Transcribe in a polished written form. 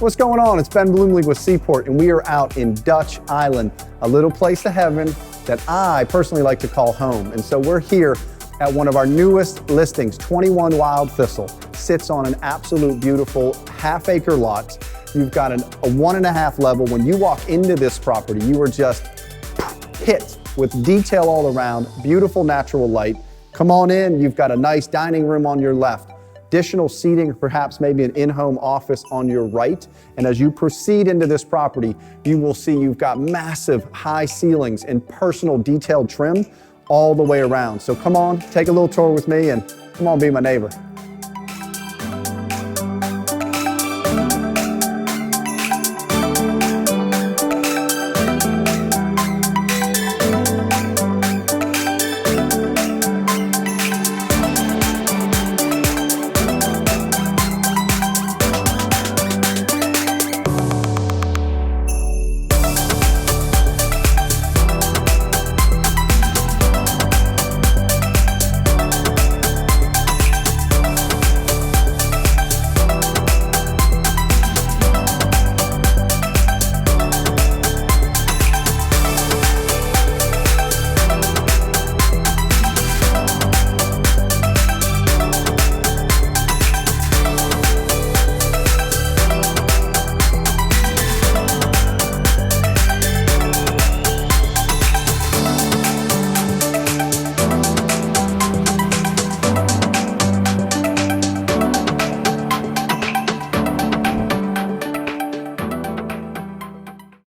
what's going on? It's Ben Bloomley with Seaport, and we are out in Dutch Island, a little place of heaven that I personally like to call home. And so we're here at one of our newest listings, 21 Wild Thistle. Sits on an absolute beautiful half-acre lot. You've got a 1.5 level. When you walk into this property, you are just hit with detail all around, beautiful natural light. Come on in, you've got a nice dining room on your left, additional seating, perhaps maybe an in-home office on your right. And as you proceed into this property, you will see you've got massive high ceilings and personal detailed trim all the way around. So come on, take a little tour with me and come on, be my neighbor.